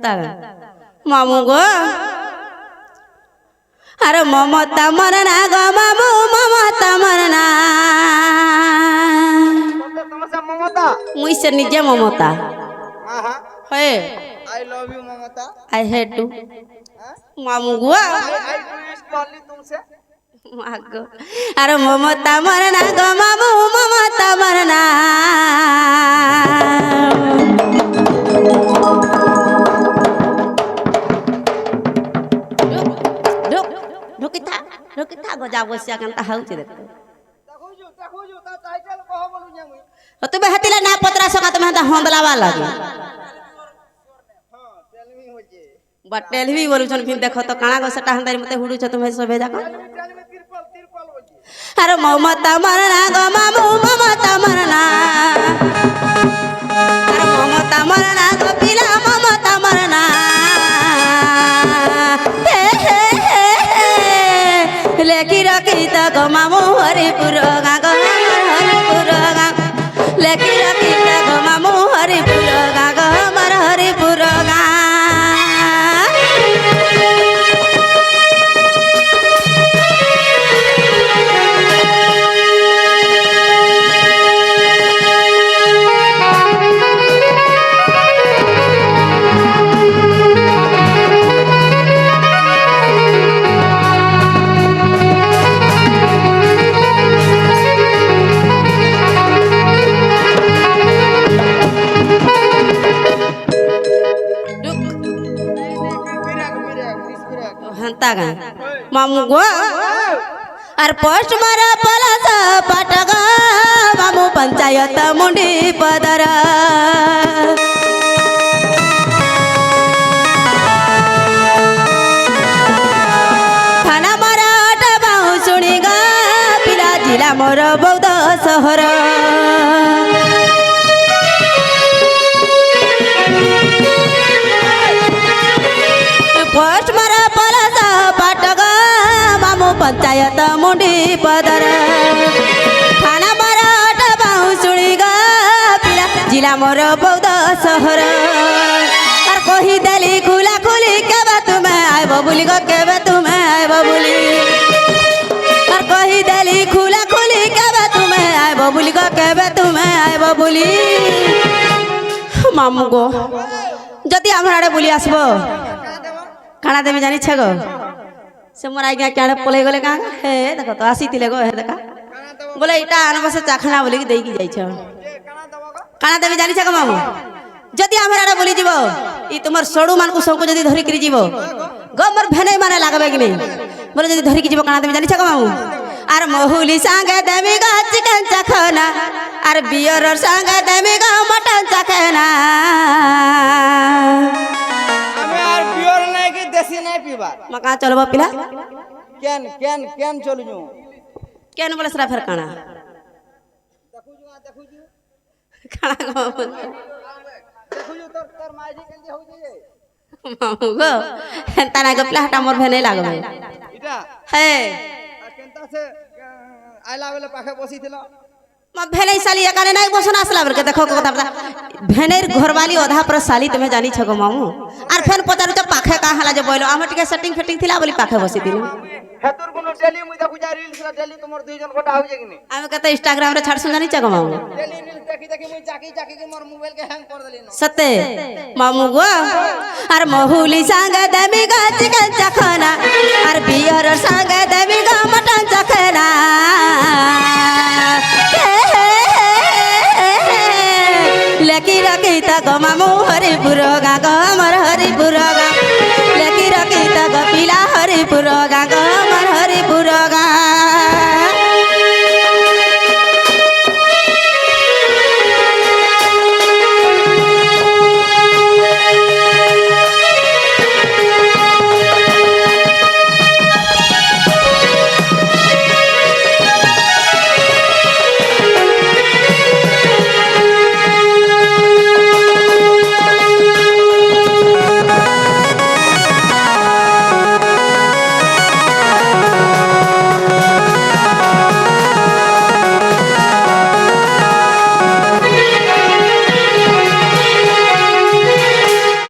হেন্তা মামু গো আরে মমতা মরনা গো মামু মমতা মরনা মমতা মুই সে নিজে মমতা হে I love you Mamata I had to মামু গো आई डू इश्क ओनली तुमसे মাগো আরে মমতা মরনা গো মামু মমতা মরনা ঢুকিতা গজা বসিয়া কেনতা হাউছে দেখ देखो जो ता टाइटल कह बोलू जे मुई তুমি হেতিলে না পত্রা সকা তুমি হেতা হন্দলাবা লাগে हां टेल मी हो जे बटेल भी बोलुछन फिर देखो तो काना गो सेटा हंदारी मते हुडू छ तुम्हे सबे जाको टेल मी तिरपल हो जे अरे ममता मरना गो मामू ममता मरना अरे ममता मरना गो पिला ममता मरना हे हे हे लेकी रखी त गो मामू हरिपुर गा गो हरिपुर गा लेकी रखी त गो मामू हरिपुर गा गो मर हरिपुर गा हंता गा मामू गो अर पोस्ट मारा पलास पाटगा मामू पंचायत मुंडी पदरा थाना मारा अटबाऊ सुनी गा पिला जिला मोर बौद्ध सहर पोस्ट मारा पलास पाटगा मामू पंचायत मुंडी पदर थाना मारा अटबाऊ सुनी गा पिला जिला मोर बौद्ध सहर और कही देली खुला खुली केबे तुम्हें आइब बुली गो केबे तुम्हें आइब बुली और कही देली खुला खुली केबे तुम्हें आइब बुली गो केबे तुम्हें आइब बुली मामू गो जदि आम आड़े बुली आसबो काना देवी जानी छे गो से मोर आज्ञा क्या पलि गले का हे देखो तो आसी तिले गो हे देखा बोले इटा आनब से चाखना बोली कि देकी जाई छ काना देवी जानी छे गो मामू जदि हमरा रे बोली जीवो ई तुमर सोडू मान को सब को जदि धरि करी जीवो गो मोर भेनै माने लागबे कि नहीं बोले जदि धरि कि जीवो काना देवी जानी छे गो मामू आर महुली संगे देवी गो चिकन चाखना आर बियर संगे देवी गो मटन चाखना देसी नहीं पीबा मका चलबो पिला केन केन केन चलु जू केन बोले सरा फेर काना देखु जू काना गो देखु जू तोर माजी केंदी हो जे मामू गो हेंता ना गो पिला हटा मोर भेनै लागबे इटा हे केंता से आइला बेले पाखे बसी थिला म भेनै साली एकाने नाही बसन आसला बरके देखो को कथा भेनैर घरवाली आधा पर साली तुम्हें जानी छगो मामू आर फेन पचारु त पाखे का हला जे बोलो हम टिके सेटिंग फेटिंग थिला बोली पाखे बसी दिनु हेतुर कोनो डेली मुई देखु जा रील्स ला डेली तुमर दुई जन गोटा हो जे कि नहीं हम कहते इंस्टाग्राम रे छाड़ सुन जानी छगो मामू डेली रील्स देखी देखी मुई जाकी जाकी के मोर मोबाइल के हैंग कर देली न सते मामू गो आर महुली संग देमी गा चिकन चखना आर बियर संग देमी